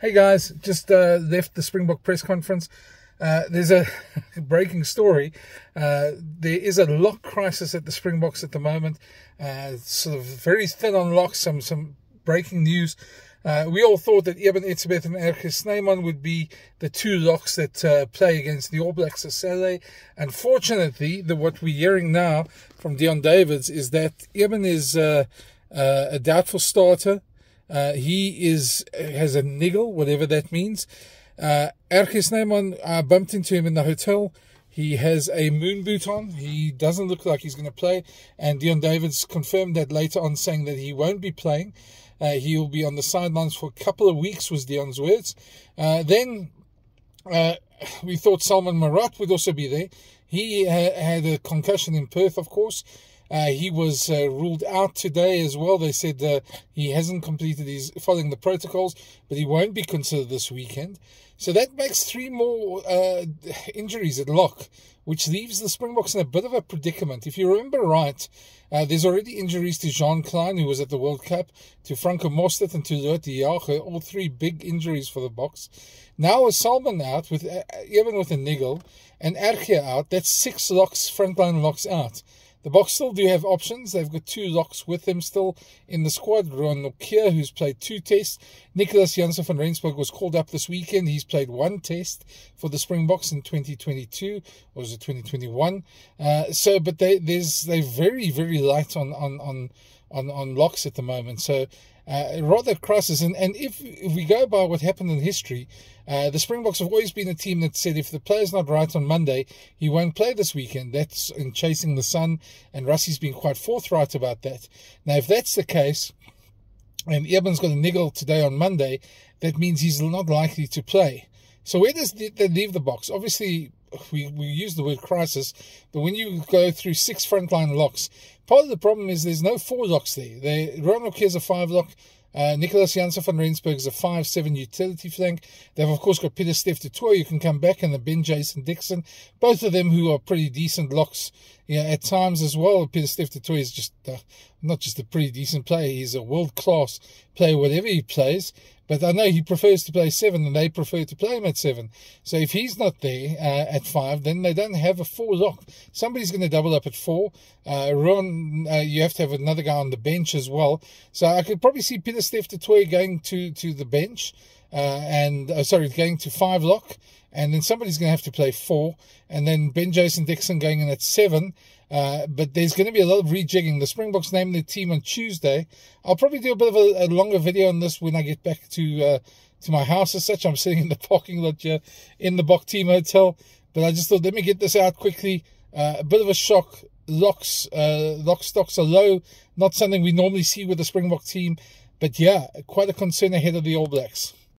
Hey guys, just left the Springbok press conference. There's a breaking story. There is a lock crisis at the Springboks at the moment. Sort of very thin on locks, some breaking news. We all thought that Eben and Snyman would be the two locks that play against the All Blacks this Saturday. Unfortunately, what we're hearing now from Deon Davids is that Eben is a doubtful starter. He has a niggle, whatever that means. Snyman, I bumped into him in the hotel. He has a moon boot on. He doesn't look like he's going to play. And Deon Davids confirmed that later on, saying that he won't be playing. He will be on the sidelines for a couple of weeks, was Deon's words. Then we thought Salman Marat would also be there. He had a concussion in Perth, of course. He was ruled out today as well. They said he hasn't completed his following the protocols, but he won't be considered this weekend. So that makes three more injuries at lock, which leaves the Springboks in a bit of a predicament. If you remember right, there's already injuries to Jean Klein, who was at the World Cup, to Franco Mostert and to Lotte Jager, all three big injuries for the Boks. Now with Salman out, even with a niggle, and Erge out, that's 6 locks, frontline locks out. The Boks still do have options. They've got 2 locks with them still in the squad. Ron Nokia, who's played 2 tests. Nicholas Janssen van Rensburg was called up this weekend. He's played 1 test for the Springboks in 2022, or was it 2021? But they're very, very light on locks at the moment. So rather crisis. And if we go by what happened in history, the Springboks have always been a team that said if the player's not right on Monday, he won't play this weekend. That's in chasing the sun, and Russie's been quite forthright about that. Now, if that's the case, and Eben's got a niggle today on Monday, that means he's not likely to play. So where does that leave the Boks? Obviously, we use the word crisis, but when you go through 6 frontline locks, part of the problem is there's no 4 locks there. Ronald Keir's a 5 lock. Nicholas Janssen van Rensburg is a 5/7 utility flank. They've, of course, got Peter Steph du Toit, you can come back, and the Ben Jason Dixon. Both of them who are pretty decent locks at times as well. Peter Steph du Toit is just not just a pretty decent player. He's a world-class player, whatever he plays. But I know he prefers to play 7, and they prefer to play him at 7. So if he's not there at 5, then they don't have a 4 lock. Somebody's going to double up at 4. Ron, you have to have another guy on the bench as well. So I could probably see Peter Steph du Toit going to the bench, going to 5 lock. And then somebody's going to have to play 4. And then Ben Jason Dixon going in at 7. But there's going to be a lot of rejigging. The Springboks name their team on Tuesday. I'll probably do a bit of a longer video on this when I get back to my house as such. I'm sitting in the parking lot here in the Bok Team Hotel. But I just thought, let me get this out quickly. A bit of a shock. Lock stocks are low. Not something we normally see with the Springbok team. But yeah, quite a concern ahead of the All Blacks.